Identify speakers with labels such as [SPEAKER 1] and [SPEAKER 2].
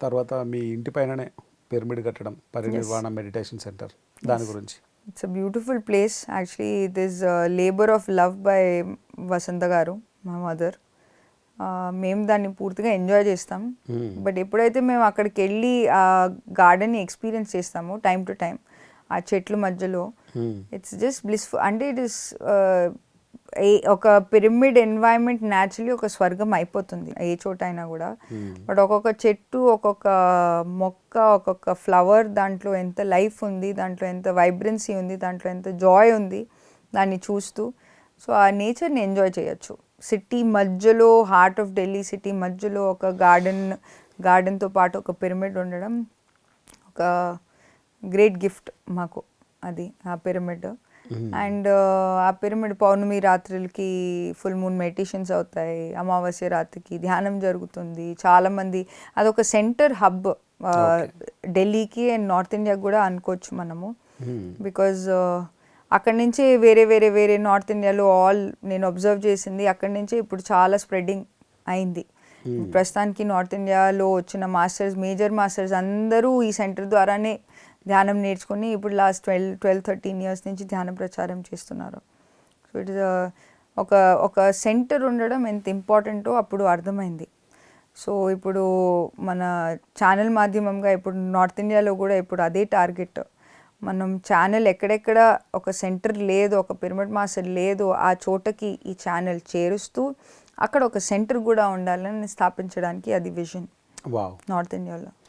[SPEAKER 1] తర్వాత మీ ఇంటి పైననే పిరమిడ్ కట్టడం, పరినిర్వాణ మెడిటేషన్ సెంటర్, దాని గురించి.
[SPEAKER 2] It's a beautiful place actually. It is a labor of love by Vasanta garu, my mother. మేము దాన్ని పూర్తిగా ఎంజాయ్ చేస్తాం. బట్ ఎప్పుడైతే మేము అక్కడికి వెళ్ళి ఆ గార్డెన్ని ఎక్స్పీరియన్స్ చేస్తామో టైం టు టైం ఆ చెట్ల మధ్యలో, ఇట్స్ జస్ట్ బ్లిస్ఫుల్. అంటే ఇట్ ఇస్ ఒక పిరమిడ్ ఎన్వైరన్మెంట్ న్యాచురలీ ఒక స్వర్గం అయిపోతుంది ఏ చోట అయినా కూడా. బట్ ఒక్కొక్క చెట్టు, ఒక్కొక్క మొక్క, ఒక్కొక్క ఫ్లవర్, దాంట్లో ఎంత లైఫ్ ఉంది, దాంట్లో ఎంత వైబ్రెన్సీ ఉంది, దాంట్లో ఎంత జాయ్ ఉంది దాన్ని చూస్తూ. సో ఆ నేచర్ని ఎంజాయ్ చేయొచ్చు. సిటీ మధ్యలో, హార్ట్ ఆఫ్ ఢిల్లీ సిటీ మధ్యలో ఒక గార్డెన్తో పాటు ఒక పిరమిడ్ ఉండడం ఒక గ్రేట్ గిఫ్ట్ మాకు, అది ఆ పిరమిడ్. అండ్ ఆ పిరమిడ్ పౌర్ణమి రాత్రులకి ఫుల్ మూన్ మెడిటేషన్స్ అవుతాయి, అమావాస్య రాత్రికి ధ్యానం జరుగుతుంది. చాలామంది అదొక సెంటర్ హబ్ ఢిల్లీకి అండ్ నార్త్ ఇండియాకి కూడా అనుకోవచ్చు మనము. బికాజ్ అక్కడి నుంచే వేరే నార్త్ ఇండియాలో నేను అబ్జర్వ్ చేసింది అక్కడి నుంచే ఇప్పుడు చాలా స్ప్రెడ్డింగ్ అయింది. ప్రస్తుతానికి నార్త్ ఇండియాలో వచ్చిన మేజర్ మాస్టర్స్ అందరూ ఈ సెంటర్ ద్వారానే ధ్యానం నేర్చుకుని ఇప్పుడు లాస్ట్ 12-13 years నుంచి ధ్యాన ప్రచారం చేస్తున్నారు. సో ఇట్ ఇస్ ఒక సెంటర్ ఉండడం ఎంత ఇంపార్టెంటో అప్పుడు అర్థమైంది. సో ఇప్పుడు మన ఛానల్ మాధ్యమంగా ఇప్పుడు నార్త్ ఇండియాలో కూడా ఇప్పుడు అదే టార్గెట్. మనం ఛానల్ ఎక్కడెక్కడ ఒక సెంటర్ లేదు, ఒక పిరమిడ్ మాస్టర్ లేదు, ఆ చోటకి ఈ ఛానల్ చేరుస్తూ అక్కడ ఒక సెంటర్ కూడా ఉండాలని స్థాపించడానికి అది విజన్ నార్త్ ఇండియాలో.